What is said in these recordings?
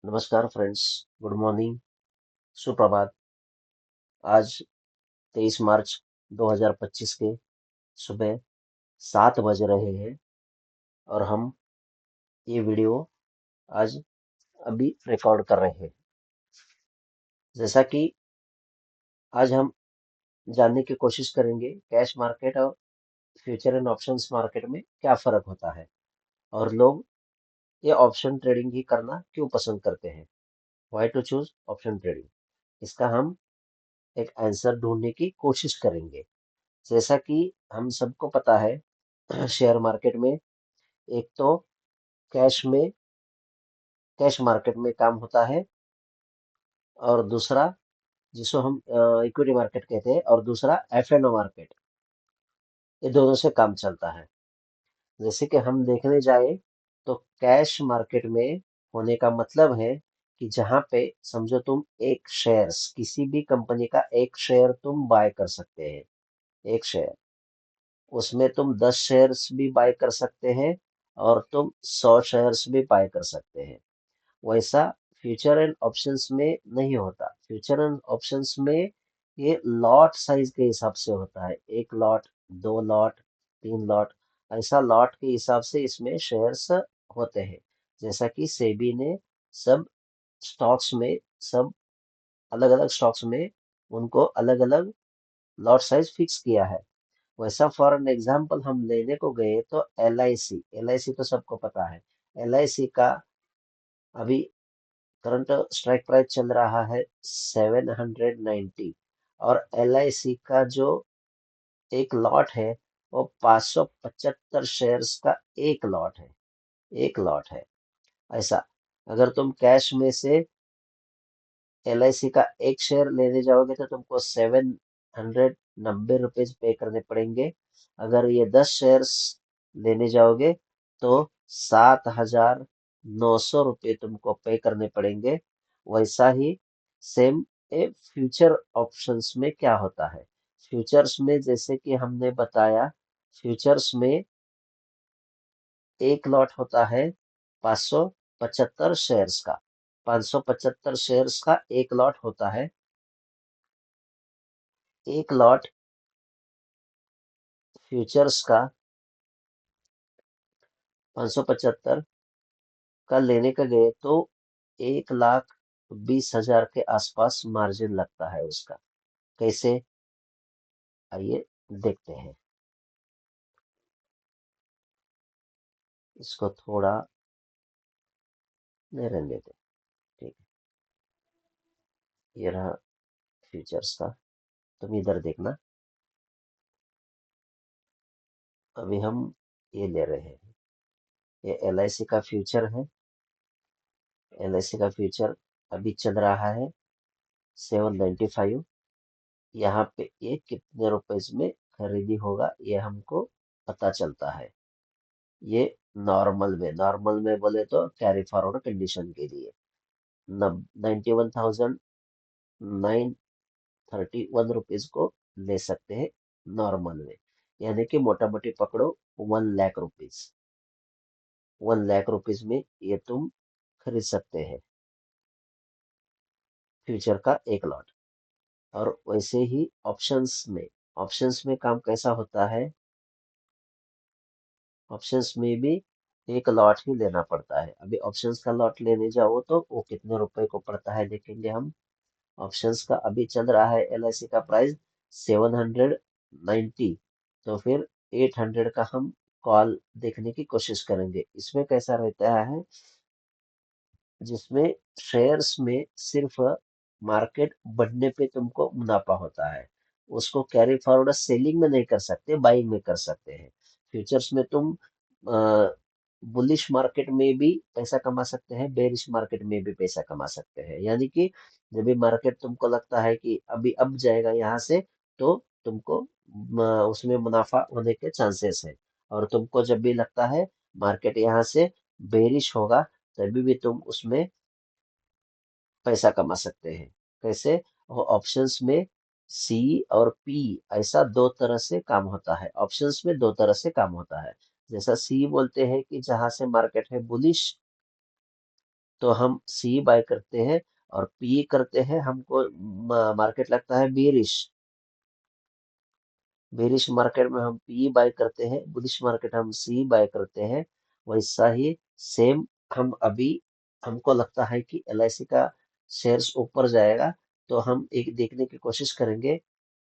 नमस्कार friends. Good morning. सुप्रभात। आज 23 मार्च 2025 के सुबह 7 बज रहे हैं और हम ये वीडियो आज अभी रिकॉर्ड कर रहे हैं। जैसा कि आज हम जानने की कोशिश करेंगे कैश मार्केट और फ्यूचर एंड ऑप्शंस मार्केट में क्या फर्क होता है और लोग ये ऑप्शन ट्रेडिंग ही करना क्यों पसंद करते हैं। Why to choose option trading, इसका हम एक आंसर ढूंढने की कोशिश करेंगे। जैसा कि हम सबको पता है शेयर मार्केट में एक तो कैश में कैश मार्केट में काम होता है और दूसरा जिसको हम इक्विटी मार्केट कहते हैं और दूसरा एफएनओ मार्केट। ये दोनों से काम चलता है। जैसे कि हम देखने जाए तो कैश मार्केट में होने का मतलब है कि जहां पे समझो तुम एक शेयर्स किसी भी कंपनी का एक शेयर तुम बाय कर सकते हैं। एक शेयर उसमें तुम 10 शेयर्स भी बाय कर सकते हैं और तुम 100 शेयर्स भी बाय कर सकते हैं। वैसा फ्यूचर एंड ऑप्शंस में नहीं होता। फ्यूचर एंड ऑप्शंस में ये लॉट साइज के हिसाब से होता है। एक लॉट, दो लॉट, तीन लॉट, ऐसा लॉट के हिसाब से इसमें शेयर्स होते हैं। जैसा कि सेबी ने सब स्टॉक्स में सब अलग अलग स्टॉक्स में उनको अलग अलग लॉट साइज फिक्स किया है। वैसा फॉर एन एग्जाम्पल हम लेने को गए तो एल आई सी तो सबको पता है। एल आई सी का अभी करंट स्ट्राइक प्राइस चल रहा है 790 और एल आई सी का जो एक लॉट है वो 575 शेयर्स का एक लॉट है। एक लॉट है ऐसा। अगर तुम कैश में से एल आई सी का एक शेयर लेने जाओगे तो तुमको 790 रुपीज पे करने पड़ेंगे। अगर ये 10 शेयर्स लेने जाओगे तो 7,900 रुपये तुमको पे करने पड़ेंगे। वैसा ही सेम ए फ्यूचर ऑप्शंस में क्या होता है। फ्यूचर्स में जैसे कि हमने बताया, फ्यूचर्स में एक लॉट होता है 575 शेयर्स का। 575 शेयर्स का एक लॉट होता है। एक लॉट फ्यूचर्स का 575 का लेने का गए तो 1,20,000 के आसपास मार्जिन लगता है उसका। कैसे, आइए देखते हैं। इसको थोड़ा नहीं रहने देते। ठीक है, ये रहा फ्यूचर्स का। तुम इधर देखना। अभी हम ये ले रहे हैं, ये एल आई सी का फ्यूचर है। एल आई सी का फ्यूचर अभी चल रहा है 795। यहाँ पे ये कितने रुपए में खरीदी होगा ये हमको पता चलता है। ये नॉर्मल में बोले तो कैरी फॉरवर्ड कंडीशन के लिए 91,931 रुपीज को ले सकते हैं नॉर्मल में। यानी कि मोटा मोटी पकड़ो 1 लाख रुपीज। 1 लाख रुपीज में ये तुम खरीद सकते हैं फ्यूचर का एक लॉट। और वैसे ही ऑप्शंस में काम कैसा होता है। ऑप्शंस में भी एक लॉट ही लेना पड़ता है। अभी ऑप्शंस का लॉट लेने जाओ तो वो कितने रुपए को पड़ता है देखेंगे हम। ऑप्शंस का अभी चल रहा है एल आई सी का प्राइस 790। तो फिर 800 का हम कॉल देखने की कोशिश करेंगे। इसमें कैसा रहता है, जिसमें शेयर्स में सिर्फ मार्केट बढ़ने पे तुमको मुनाफा होता है। उसको कैरी फॉरवर्ड सेलिंग में नहीं कर सकते, बाइंग में कर सकते हैं। फ्यूचर्स में तुम बुलिश मार्केट में भी पैसा कमा सकते हैं, बेरिश मार्केट में भी पैसा कमा सकते हैं। यानी कि जब भी मार्केट तुमको लगता है कि अभी अब जाएगा यहाँ से, तो तुमको उसमें मुनाफा होने के चांसेस है। और तुमको जब भी लगता है मार्केट यहाँ से बेरिश होगा, तभी भी तुम उसमें पैसा कमा सकते हैं। कैसे, वो ऑप्शंस में सी और पी ऐसा दो तरह से काम होता है। ऑप्शंस में दो तरह से काम होता है। जैसा सी बोलते हैं कि जहां से मार्केट है बुलिश, तो हम सी बाय करते हैं और पी करते हैं, हमको मार्केट लगता है बेरिश। बेरिश मार्केट में हम पी बाय करते हैं, बुलिश मार्केट हम सी बाय करते हैं। वैसा ही सेम हम अभी, हमको लगता है कि एलआईसी का शेयर्स ऊपर जाएगा, तो हम एक देखने की कोशिश करेंगे।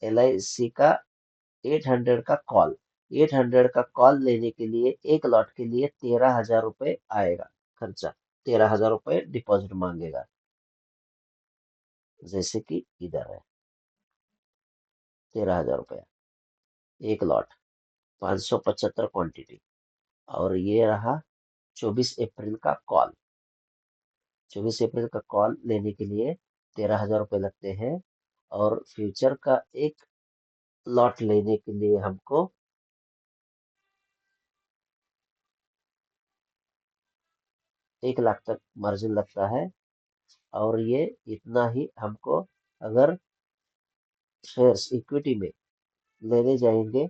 एलआईसी का 800 का कॉल, 800 का कॉल लेने के लिए एक लॉट के लिए 13,000 रुपये आएगा खर्चा। 13,000 रुपये डिपॉजिट मांगेगा, जैसे कि इधर है 13,000 रुपया एक लॉट, 575 क्वांटिटी। और ये रहा 24 अप्रैल का कॉल। 24 अप्रैल का कॉल लेने के लिए 13,000 रुपये लगते हैं। और फ्यूचर का एक लॉट लेने के लिए हमको 1 लाख तक मार्जिन लगता है। और ये इतना ही हमको, अगर शेयर्स इक्विटी में लेने जाएंगे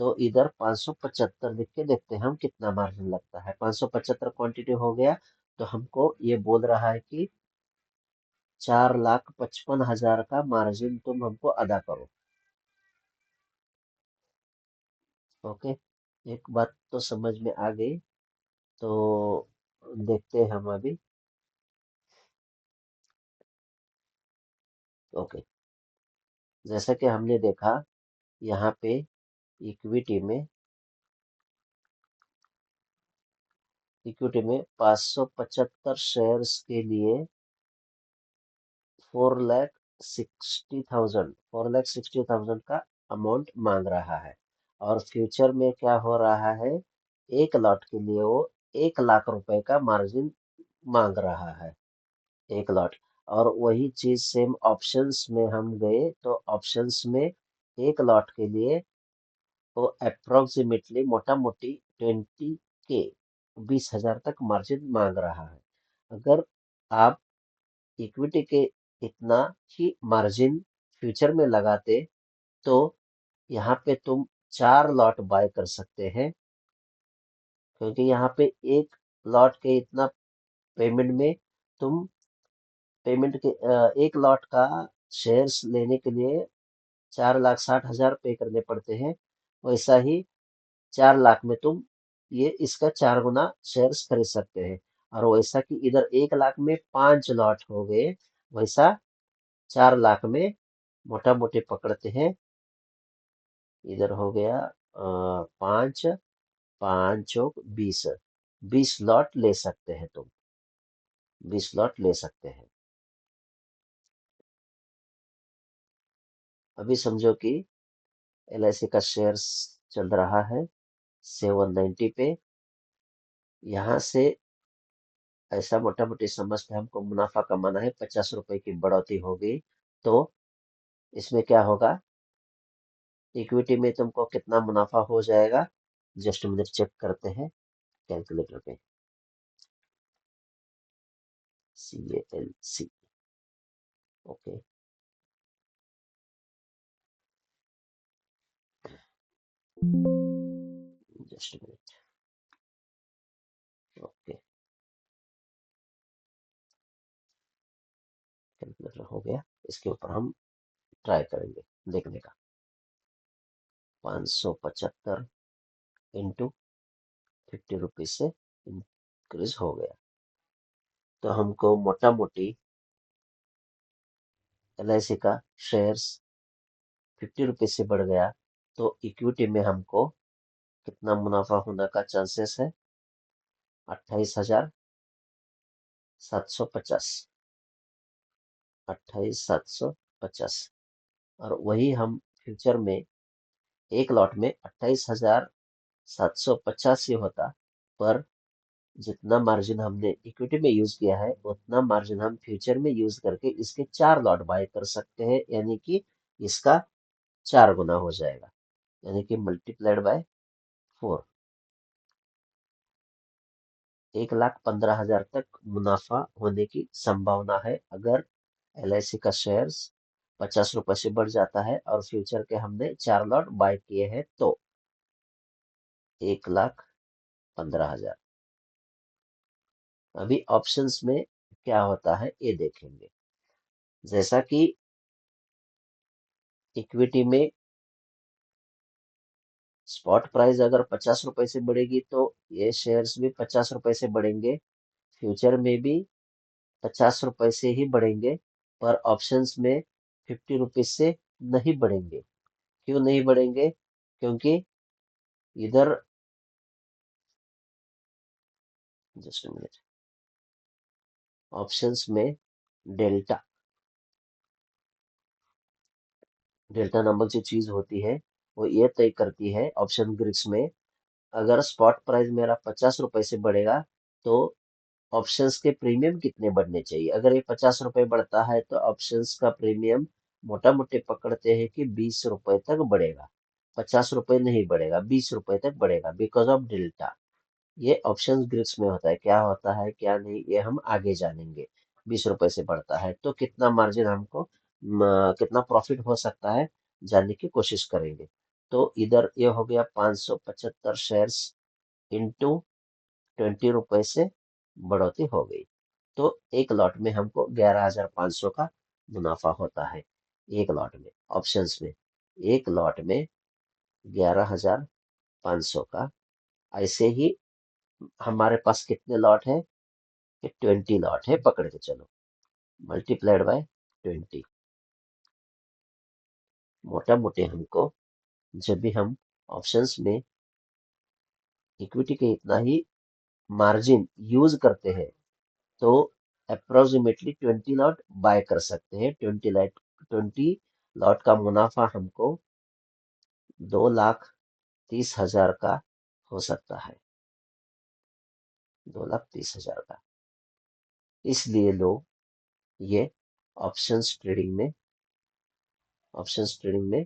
तो इधर 575 लिख के देखते हैं हम कितना मार्जिन लगता है। 575 क्वांटिटी हो गया, तो हमको ये बोल रहा है कि 4,55,000 का मार्जिन तुम हमको अदा करो। ओके, एक बात तो समझ में आ गई। तो देखते हैं हम अभी। ओके, जैसा कि हमने देखा यहाँ पे इक्विटी में, 575 शेयर्स के लिए 4,60,000 का अमाउंट मांग रहा है। और फ्यूचर में क्या हो रहा है, एक लॉट के लिए वो 1 लाख रुपए का मार्जिन मांग रहा है, एक लॉट। और वही चीज सेम ऑप्शंस में हम गए तो ऑप्शंस में एक लॉट के लिए वो अप्रोक्सीमेटली मोटा मोटी 20 के 20,000 तक मार्जिन मांग रहा है। अगर आप इक्विटी के इतना ही मार्जिन फ्यूचर में लगाते तो यहाँ पे तुम 4 लॉट बाय कर सकते हैं, क्योंकि यहाँ पे एक लॉट के इतना पेमेंट में तुम पेमेंट के एक लॉट का शेयर्स लेने के लिए 4,60,000 पे करने पड़ते हैं। वैसा ही 4 लाख में तुम ये इसका 4 गुना शेयर्स खरीद सकते हैं। और वैसा कि इधर 1 लाख में 5 लॉट हो गए, वैसा 4 लाख में मोटा मोटी पकड़ते हैं। इधर हो गया 5, 5 चौक 20, 20 लॉट ले सकते हैं तुम, 20 लॉट ले सकते हैं। अभी समझो कि एलआईसी का शेयर्स चल रहा है 790 पे। यहाँ से ऐसा मोटा मोटी समझते हैं, हमको मुनाफा कमाना है, 50 रुपए की बढ़ोतरी हो गई। तो इसमें क्या होगा, इक्विटी में तुमको कितना मुनाफा हो जाएगा, जस्ट मिनट चेक करते हैं कैलकुलेटर पे। CALC, okay, just minute. Okay, calculator हो गया, इसके ऊपर हम ट्राई करेंगे देखने का। 575 इंटू 50 रुपीज से इंक्रीज हो गया, तो हमको मोटा मोटी एलआईसी का शेयर्स 50 रुपीज से बढ़ गया, तो इक्विटी में हमको कितना मुनाफा होने का चांसेस है, 28,750, 28,750। और वही हम फ्यूचर में एक लॉट में 28,750 ही होता, पर जितना मार्जिन हमने इक्विटी में यूज किया है उतना मार्जिन हम फ्यूचर में यूज करके इसके 4 लॉट बाय कर सकते हैं, यानी कि इसका 4 गुना हो जाएगा, यानी कि मल्टीप्लाइड बाय 4। 1,15,000 तक मुनाफा होने की संभावना है, अगर एलआईसी का शेयर्स 50 रुपए से बढ़ जाता है और फ्यूचर के हमने 4 लॉट बाय किए हैं तो 1,15,000। अभी ऑप्शंस में क्या होता है ये देखेंगे। जैसा कि इक्विटी में स्पॉट प्राइस अगर 50 रुपए से बढ़ेगी तो ये शेयर्स भी 50 रुपए से बढ़ेंगे। फ्यूचर में भी 50 रुपए से ही बढ़ेंगे, पर ऑप्शंस में 50 रुपीज से नहीं बढ़ेंगे। क्यों नहीं बढ़ेंगे? क्योंकि इधर, जस्ट मिनट, ऑप्शंस में डेल्टा डेल्टा नामक जो चीज होती है वो ये तय करती है ऑप्शन ग्रिड्स में, अगर स्पॉट प्राइस मेरा 50 रुपए से बढ़ेगा तो ऑप्शंस के प्रीमियम कितने बढ़ने चाहिए। अगर ये 50 रुपए बढ़ता है तो ऑप्शंस का प्रीमियम मोटा मोटे पकड़ते हैं कि 20 रुपए तक बढ़ेगा। 50 रुपए नहीं बढ़ेगा, 20 रुपए तक बढ़ेगा, बिकॉज ऑफ डेल्टा। ये ऑप्शंस ग्रिड्स में होता है, क्या होता है क्या नहीं ये हम आगे जानेंगे। 20 रुपए से बढ़ता है तो कितना मार्जिन हमको, कितना प्रॉफिट हो सकता है, जानने की कोशिश करेंगे। तो इधर ये हो गया 575 शेयर्स इंटू 20 रुपए से बढ़ोतरी हो गई। तो एक लॉट में हमको 11,500 का मुनाफा होता है। एक लॉट में ऑप्शंस में, एक लॉट में 11,500 का। ऐसे ही हमारे पास कितने लॉट है कि 20 लॉट है, पकड़ के चलो, मल्टीप्लाइड बाय 20। मोटा मोटे हमको जब भी हम ऑप्शंस में इक्विटी के इतना ही मार्जिन यूज करते हैं तो अप्रोक्सीमेटली 20 लॉट बाय कर सकते हैं। 20 लॉट का मुनाफा हमको 2,30,000 का हो सकता है। 2,30,000 का। इसलिए लोग ये ऑप्शंस ट्रेडिंग में ऑप्शंस ट्रेडिंग में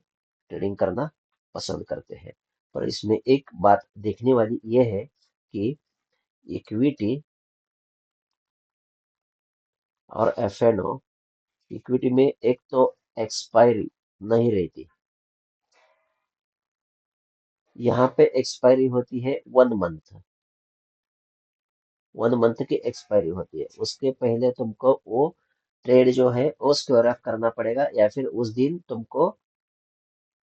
ट्रेडिंग करना पसंद करते हैं। पर इसमें एक बात देखने वाली ये है कि इक्विटी और एफएनओ, इक्विटी में एक तो एक्सपायरी नहीं रहती, यहाँ पे एक्सपायरी होती है 1 मंथ। 1 मंथ की एक्सपायरी होती है, उसके पहले तुमको वो ट्रेड जो है वो स्क्वेयर ऑफ करना पड़ेगा, या फिर उस दिन तुमको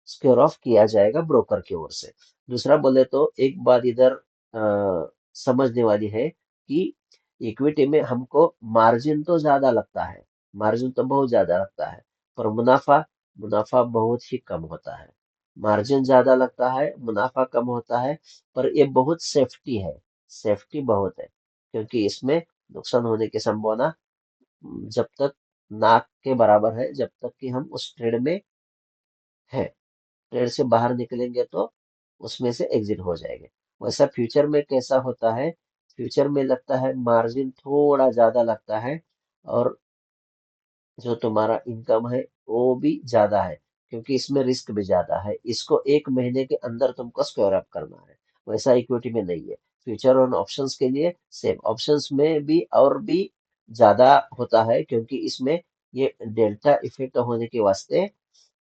स्क्वेयर ऑफ किया जाएगा ब्रोकर की ओर से। दूसरा बोले तो एक बात इधर समझने वाली है कि इक्विटी में हमको मार्जिन तो ज्यादा लगता है, मार्जिन तो बहुत ज्यादा लगता है, पर मुनाफा मुनाफा बहुत ही कम होता है। मार्जिन ज्यादा लगता है, मुनाफा कम होता है, पर ये बहुत सेफ्टी है, सेफ्टी बहुत है, क्योंकि इसमें नुकसान होने की संभावना जब तक नाक के बराबर है, जब तक कि हम उस ट्रेड में है। ट्रेड से बाहर निकलेंगे तो उसमें से एग्जिट हो जाएंगे। वैसा फ्यूचर में कैसा होता है, फ्यूचर में लगता है मार्जिन थोड़ा ज्यादा लगता है, और जो तुम्हारा इनकम है वो भी ज्यादा है, क्योंकि इसमें रिस्क भी ज्यादा है, इसको 1 महीने के अंदर तुमको स्क्वेयर अप करना है। वैसा इक्विटी में नहीं है। फ्यूचर और ऑप्शंस के लिए सेम, ऑप्शंस में भी और भी ज्यादा होता है, क्योंकि इसमें ये डेल्टा इफेक्ट होने के वास्ते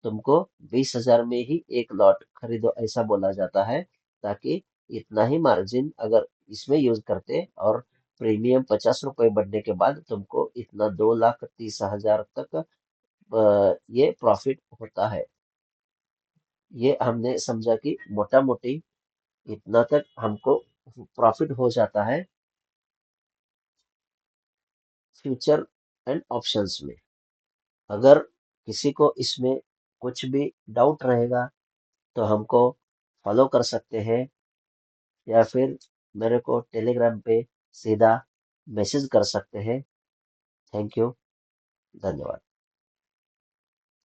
तुमको 20,000 में ही एक लॉट खरीदो ऐसा बोला जाता है, ताकि इतना ही मार्जिन अगर इसमें यूज करते और प्रीमियम 50 रुपए बढ़ने के बाद तुमको इतना 2,30,000 तक ये प्रॉफिट होता है। ये हमने समझा कि मोटा मोटी इतना तक हमको प्रॉफिट हो जाता है फ्यूचर एंड ऑप्शंस में। अगर किसी को इसमें कुछ भी डाउट रहेगा तो हमको फॉलो कर सकते हैं, या फिर मेरे को टेलीग्राम पे सीधा मैसेज कर सकते हैं। थैंक यू, धन्यवाद।